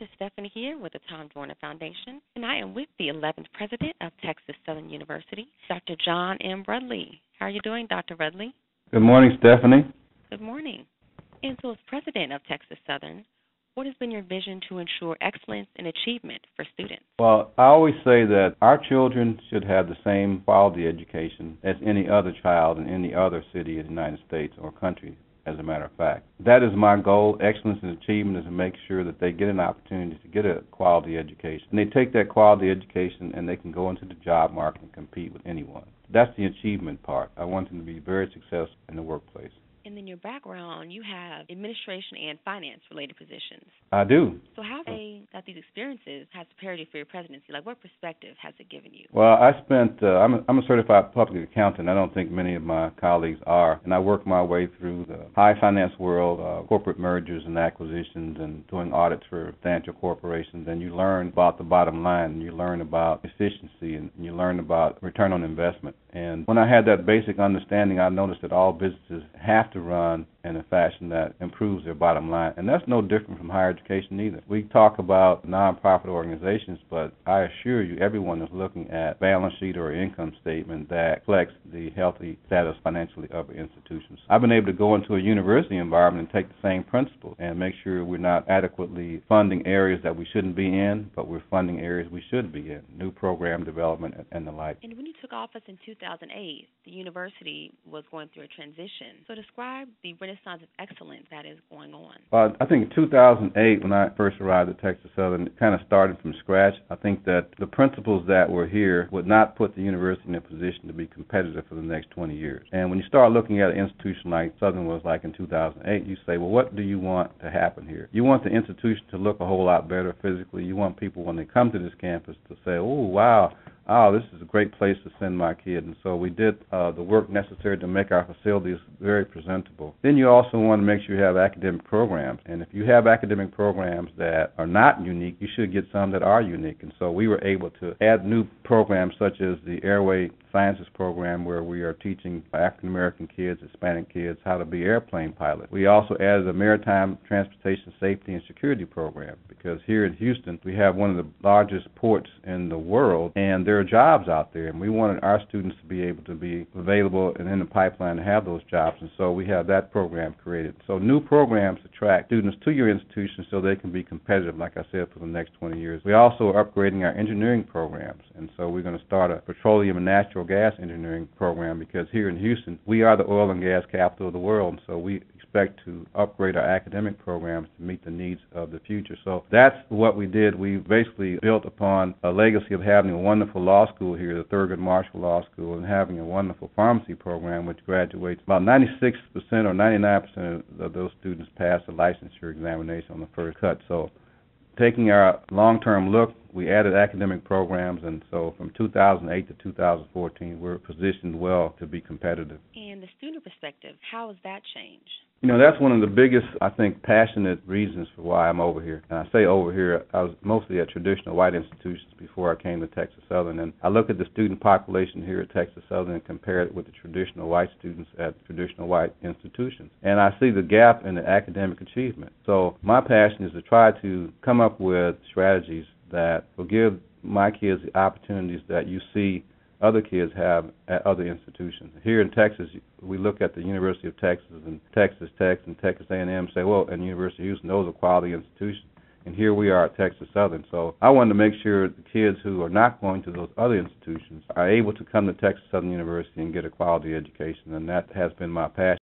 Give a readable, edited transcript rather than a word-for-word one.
This is Stephanie here with the Tom Joyner Foundation, and I am with the 11th President of Texas Southern University, Dr. John M. Rudley. How are you doing, Dr. Rudley? Good morning, Stephanie. Good morning. And so as President of Texas Southern, what has been your vision to ensure excellence and achievement for students? Well, I always say that our children should have the same quality education as any other child in any other city in the United States or country, as a matter of fact. That is my goal. Excellence and achievement is to make sure that they get an opportunity to get a quality education. And they take that quality education and they can go into the job market and compete with anyone. That's the achievement part. I want them to be very successful in the workplace. And in your background, you have administration and finance-related positions. I do. So how have they got these experiences has prepared you for your presidency? Like, what perspective has it given you? Well, I spent, I'm a certified public accountant. I don't think many of my colleagues are. And I worked my way through the high finance world, corporate mergers and acquisitions and doing audits for substantial corporations. And you learn about the bottom line, and you learn about efficiency, and you learn about return on investment. And when I had that basic understanding, I noticed that all businesses have to run in a fashion that improves their bottom line. And that's no different from higher education either. We talk about nonprofit organizations, but I assure you everyone is looking at balance sheet or income statement that reflects the healthy status financially of institutions. I've been able to go into a university environment and take the same principles and make sure we're not adequately funding areas that we shouldn't be in, but we're funding areas we should be in, new program development and the like. And when you took office in 2008, the university was going through a transition. So describe the renaissance of excellence that is going on. Well, I think in 2008, when I first arrived at Texas Southern, it kind of started from scratch. I think that the principles that were here would not put the university in a position to be competitive for the next 20 years. And when you start looking at an institution like Southern was like in 2008, you say, well, what do you want to happen here? You want the institution to look a whole lot better physically. You want people, when they come to this campus, to say, oh, wow, this is a great place to send my kid. And so we did the work necessary to make our facilities very presentable. Then you also want to make sure you have academic programs. And if you have academic programs that are not unique, you should get some that are unique. And so we were able to add new programs such as the Airway Sciences program, where we are teaching African-American kids, Hispanic kids, how to be airplane pilots. We also added a maritime transportation safety and security program, because here in Houston, we have one of the largest ports in the world, and there are jobs out there, and we wanted our students to be able to be available and in the pipeline to have those jobs, and so we have that program created. So new programs attract students to your institution so they can be competitive, like I said, for the next 20 years. We also are upgrading our engineering programs, and so we're going to start a petroleum and natural gas engineering program, because here in Houston, we are the oil and gas capital of the world, so we expect to upgrade our academic programs to meet the needs of the future. So that's what we did. We basically built upon a legacy of having a wonderful law school here, the Thurgood Marshall Law School, and having a wonderful pharmacy program, which graduates about 96% or 99% of those students pass the licensure examination on the first cut. So taking our long-term look, we added academic programs, and so from 2008 to 2014, we're positioned well to be competitive. And the student perspective, how has that changed? You know, that's one of the biggest, I think, passionate reasons for why I'm over here. And I say over here, I was mostly at traditional white institutions before I came to Texas Southern, and I look at the student population here at Texas Southern and compare it with the traditional white students at traditional white institutions. And I see the gap in the academic achievement. So my passion is to try to come up with strategies that will give my kids the opportunities that you see other kids have at other institutions. Here in Texas, we look at the University of Texas and Texas Tech and Texas A&M and say, well, and University of Houston, those are quality institutions. And here we are at Texas Southern. So I wanted to make sure the kids who are not going to those other institutions are able to come to Texas Southern University and get a quality education, and that has been my passion.